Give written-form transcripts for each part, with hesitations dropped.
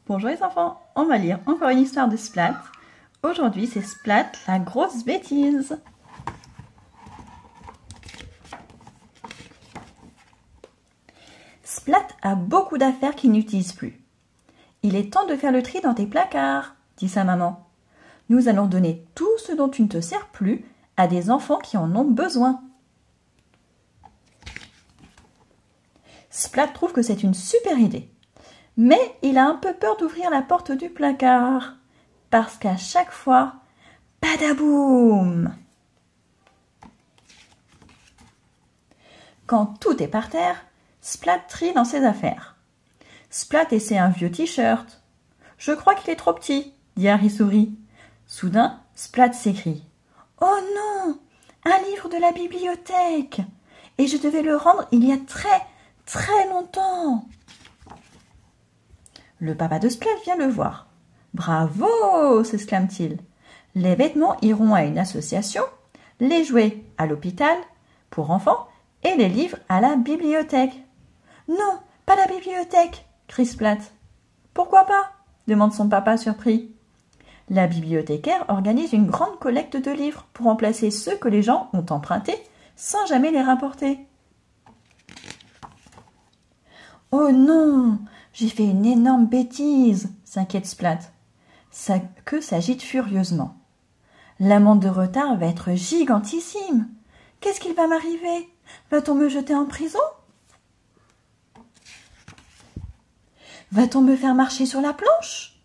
Bonjour les enfants, on va lire encore une histoire de Splat. Aujourd'hui c'est Splat, la grosse bêtise. Splat a beaucoup d'affaires qu'il n'utilise plus. Il est temps de faire le tri dans tes placards, dit sa maman. Nous allons donner tout ce dont tu ne te sers plus à des enfants qui en ont besoin. Splat trouve que c'est une super idée. Mais il a un peu peur d'ouvrir la porte du placard, parce qu'à chaque fois, badaboum! Quand tout est par terre, Splat trie dans ses affaires. Splat essaie un vieux t-shirt. « Je crois qu'il est trop petit », dit Harry Souris. Soudain, Splat s'écrie. « Oh non! Un livre de la bibliothèque! Et je devais le rendre il y a très longtemps !» Le papa de Splat vient le voir. « Bravo !» s'exclame-t-il. « Les vêtements iront à une association, les jouets à l'hôpital pour enfants et les livres à la bibliothèque. »« Non, pas la bibliothèque !» crie Splat. « Pourquoi pas ?» demande son papa surpris. La bibliothécaire organise une grande collecte de livres pour remplacer ceux que les gens ont empruntés sans jamais les rapporter. « Oh non ! J'ai fait une énorme bêtise !» s'inquiète Splat. Sa queue s'agite furieusement. L'amende de retard va être gigantissime. Qu'est-ce qu'il va m'arriver? Va-t-on me jeter en prison? Va-t-on me faire marcher sur la planche?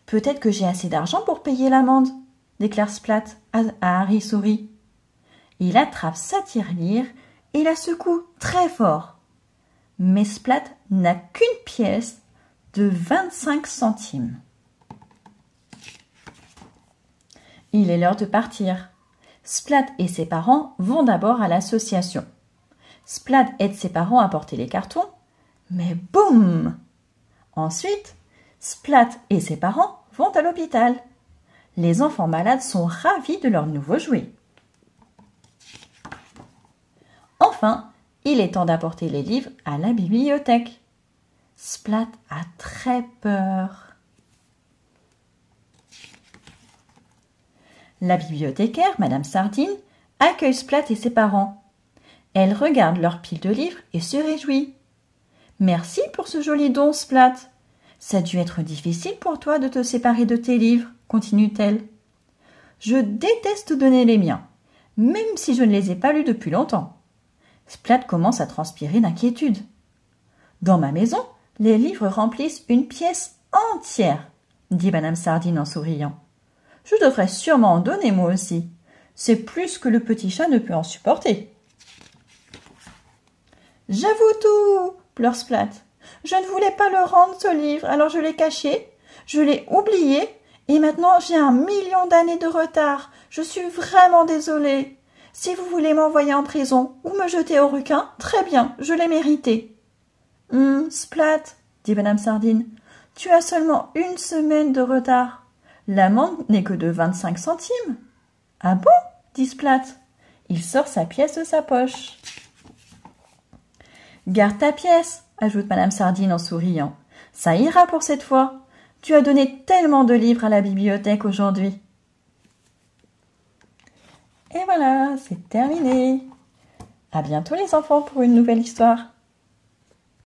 Peut-être que j'ai assez d'argent pour payer l'amende, déclare Splat à Harry Souris. Il attrape sa tirelire et la secoue très fort. Mais Splat n'a qu'une pièce de 25 centimes. Il est l'heure de partir. Splat et ses parents vont d'abord à l'association. Splat aide ses parents à porter les cartons, mais boum! Ensuite, Splat et ses parents vont à l'hôpital. Les enfants malades sont ravis de leur nouveau jouet. Enfin, il est temps d'apporter les livres à la bibliothèque. Splat a très peur. La bibliothécaire, Madame Sardine, accueille Splat et ses parents. Elle regarde leur pile de livres et se réjouit. « Merci pour ce joli don, Splat. Ça a dû être difficile pour toi de te séparer de tes livres, continue-t-elle. Je déteste donner les miens, même si je ne les ai pas lus depuis longtemps. » Splat commence à transpirer d'inquiétude. « Dans ma maison, les livres remplissent une pièce entière, » dit Madame Sardine en souriant. « Je devrais sûrement en donner moi aussi. C'est plus que le petit chat ne peut en supporter. »« J'avoue tout, » pleure Splat. « Je ne voulais pas le rendre ce livre, alors je l'ai caché, je l'ai oublié, et maintenant j'ai 1 million d'années de retard. Je suis vraiment désolée. Si vous voulez m'envoyer en prison ou me jeter au requin, très bien, je l'ai mérité. »« Splat, » dit Madame Sardine, « tu as seulement 1 semaine de retard. L'amende n'est que de 25 centimes. »« Ah bon ?» dit Splat. Il sort sa pièce de sa poche. « Garde ta pièce, » ajoute Madame Sardine en souriant. « Ça ira pour cette fois. Tu as donné tellement de livres à la bibliothèque aujourd'hui. » Et voilà, c'est terminé. À bientôt les enfants pour une nouvelle histoire.